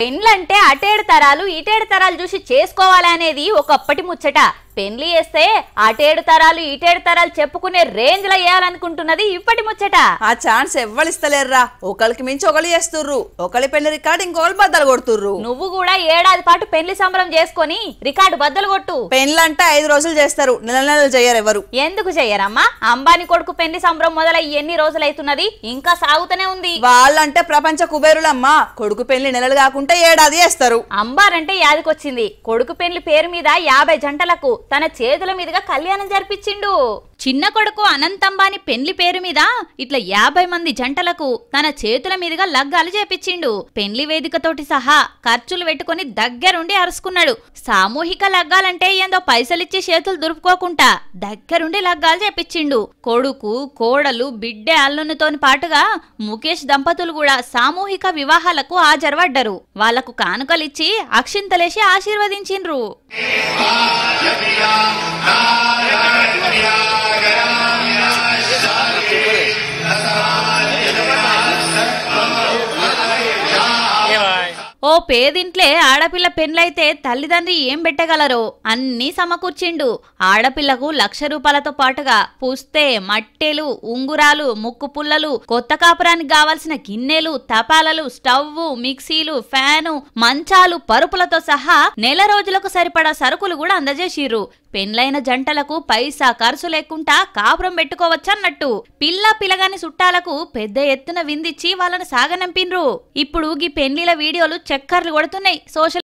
పెండ్లంటే అటేడు తరాలు ఇటేడు తరాలు చూసి చేసుకోవాలనేది ఒకప్పటి ముచ్చట. పెండ్లి చేస్తే అటేడు తరాలు ఇటేడు తరాలు చెప్పుకునే రేంజ్ లో వేయాలనుకుంటున్నది ఇప్పటి ముచ్చట. ఆ ఛాన్స్ ఎవ్వలిస్తలేర్రా. ఒకరికి మించి ఒకళ్ళు చేస్తుర్రు. ఒకరి పెళ్లి రికార్డు ఇంకొకరు బద్దలు కొడుతుర్రు. నువ్వు కూడా ఏడాది పాటు పెళ్లి సంబరం చేసుకొని రికార్డు బద్దలు కొట్టు. పెండ్లంటే 5 రోజులు చేస్తారు, నెల నెలలు చేయరు ఎవరు. ఎందుకు చెయ్యరమ్మా? అంబానీ కొడుకు పెళ్లి సంబరం మొదలై ఎన్ని రోజులైతున్నది, ఇంకా సాగుతూనే ఉంది. వాళ్ళంటే ప్రపంచ కుబేరులమ్మా. కొడుకు పెళ్లి నెలలు కాకుంటే ఏడాది చేస్తారు. అంబారంటే యాదికొచ్చింది. కొడుకు పెళ్లి పేరు మీద 50 జంటలకు తన చేతుల మీదుగా కళ్యాణం జరిపించిండు. చిన్న కొడుకు అనంత్ అంబానీ పెండ్లి పేరు మీద ఇట్లా 50 మంది జంటలకు తన చేతుల మీదుగా లగ్గాలు చేపించిండు. పెండ్లి వేదికతోటి సహా ఖర్చులు పెట్టుకుని దగ్గరుండి అరుసుకున్నాడు. సామూహిక లగ్గాలంటే ఏందో పైసలిచ్చి చేతులు దురుపుకోకుండా దగ్గరుండి లగ్గాలు చేపించిండు. కొడుకు కోడలు బిడ్డ అల్లునితోని పాటుగా ముఖేష్ దంపతులు కూడా సామూహిక వివాహాలకు హాజరుపడ్డారు. వాళ్లకు కానుకలిచ్చి అక్షింతలేసి ఆశీర్వదించిండ్రు. ఓ పేదింట్లే ఆడపిల్ల పెండ్లైతే తల్లిదండ్రి ఏం పెట్టగలరో అన్నీ సమకూర్చిండు. ఆడపిల్లకు 1,00,000 రూపాయలతో పాటుగా పుస్తే, మట్టెలు, ఉంగురాలు, ముక్కు పుల్లలు, కొత్త కాపురానికి కావాల్సిన గిన్నెలు, తపాలలు, స్టవ్, మిక్సీలు, ఫ్యాను, మంచాలు, పరుపులతో సహా నెల రోజులకు సరిపడా సరుకులు కూడా అందజేసిర్రు. పెండ్లైన జంటలకు పైసా ఖర్చు లేకుండా కాపురం పెట్టుకోవచ్చన్నట్టు. పిల్లగాని చుట్టాలకు పెద్ద ఎత్తున విందిచ్చి వాళ్ళని సాగనంపిన్రు. ఇప్పుడు గీ పెండ్లిల వీడియోలు చక్కర్లు కొడుతున్నాయి సోషల్